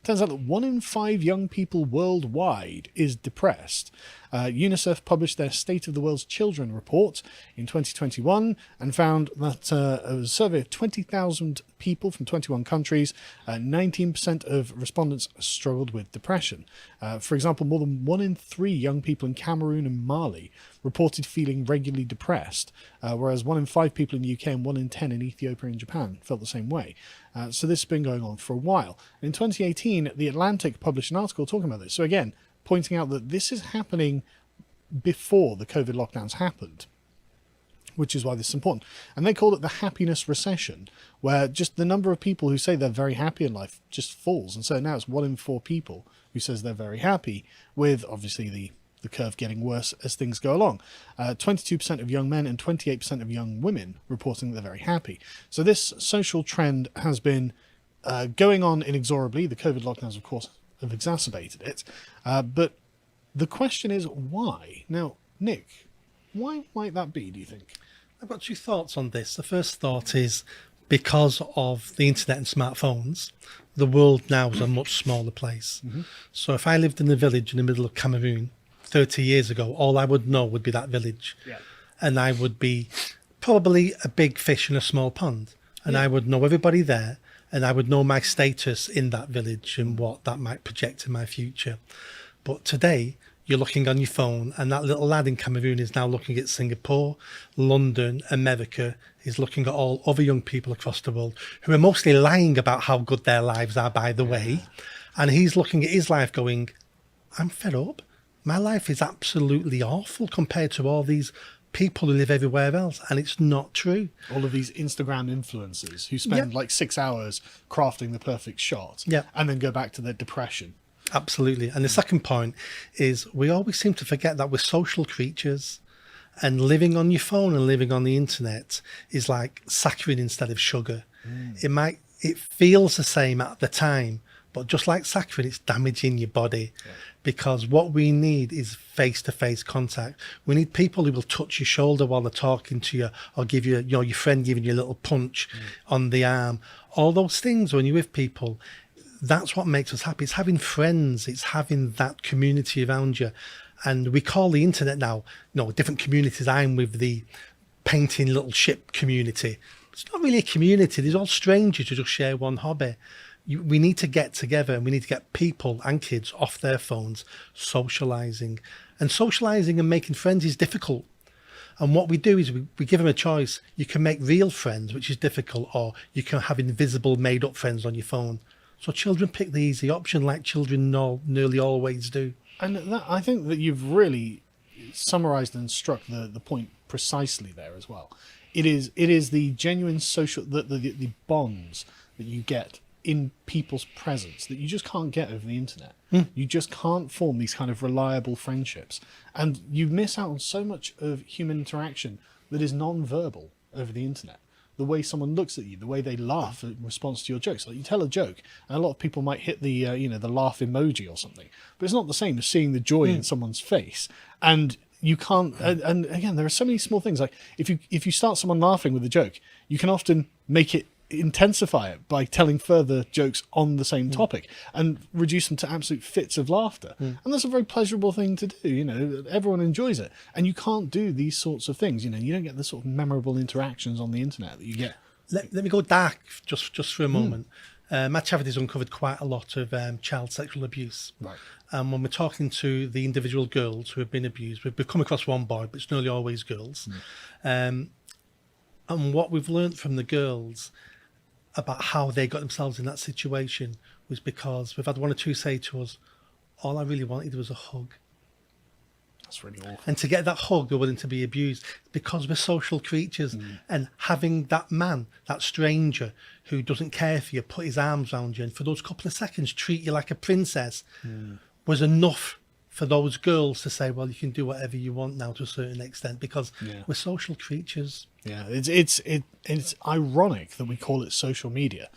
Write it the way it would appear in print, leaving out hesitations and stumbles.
Turns out that 1 in 5 young people worldwide is depressed. UNICEF published their State of the World's Children report in 2021 and found that a survey of 20,000 people from 21 countries, 19% of respondents struggled with depression. For example, more than 1 in 3 young people in Cameroon and Mali reported feeling regularly depressed, whereas 1 in 5 people in the UK and 1 in 10 in Ethiopia and Japan felt the same way. So this has been going on for a while. In 2018, The Atlantic published an article talking about this. So again, pointing out that this is happening before the COVID lockdowns happened, which is why this is important. And they called it the happiness recession, where just the number of people who say they're very happy in life just falls. And so now it's 1 in 4 people who says they're very happy, with obviously the curve getting worse as things go along. 22% of young men and 28% of young women reporting they're very happy. So this social trend has been going on inexorably. The COVID lockdowns, of course, have exacerbated it. But the question is why? Now, Nick, why might that be, do you think? I've got 2 thoughts on this. The first thought is because of the internet and smartphones, the world now is a much smaller place. So if I lived in a village in the middle of Cameroon 30 years ago, all I would know would be that village. Yeah. And I would be probably a big fish in a small pond. And I would know everybody there, and I would know my status in that village and what that might project in my future. But today, you're looking on your phone, and that little lad in Cameroon is now looking at Singapore, London, America. He's looking at all other young people across the world who are mostly lying about how good their lives are, by the way. And he's looking at his life going, I'm fed up. My life is absolutely awful compared to all these people who live everywhere else, and it's not true. All of these Instagram influencers who spend like 6 hours crafting the perfect shot and then go back to their depression. Absolutely. And the second point is we always seem to forget that we're social creatures, and living on your phone and living on the internet is like saccharin instead of sugar. It feels the same at the time, but just like saccharin, it's damaging your body. Because what we need is face-to-face contact. We need people who will touch your shoulder while they're talking to you, or give you, your friend giving you a little punch on the arm. All those things, when you're with people, that's what makes us happy. It's having friends. It's having that community around you. And we call the internet now, different communities. I'm with the painting little ship community. It's not really a community. There's all strangers who just share one hobby. We need to get together, and we need to get people and kids off their phones, socialising. And socialising and making friends is difficult. And what we do is we give them a choice. You can make real friends, which is difficult, or you can have invisible, made-up friends on your phone. So children pick the easy option, like children nearly always do. And I think that you've really summarised and struck the point precisely there as well. It is the genuine social, the bonds that you get in people's presence that you just can't get over the internet. You just can't form these kind of reliable friendships, and you miss out on so much of human interaction that is non-verbal over the internet. The way someone looks at you, the way they laugh in response to your jokes. Like, you tell a joke, and a lot of people might hit the the laugh emoji or something, but it's not the same as seeing the joy in someone's face. And you can't. And again, there are so many small things. Like if you start someone laughing with a joke, you can often intensify it by telling further jokes on the same topic and reduce them to absolute fits of laughter. And that's a very pleasurable thing to do. Everyone enjoys it, and you can't do these sorts of things. You don't get the sort of memorable interactions on the internet that you get. Let me go dark just for a moment. Matt Chavity's uncovered quite a lot of child sexual abuse. Right. And when we're talking to the individual girls who have been abused, we've come across one boy, but it's nearly always girls. And what we've learned from the girls about how they got themselves in that situation was because we've had one or two say to us, all I really wanted was a hug. That's really awful. And to get that hug, they're willing to be abused because we're social creatures. And having that man, that stranger who doesn't care for you, put his arms around you and for those couple of seconds treat you like a princess was enough for those girls to say, well, you can do whatever you want now to a certain extent, because we're social creatures. Yeah, it's ironic that we call it social media,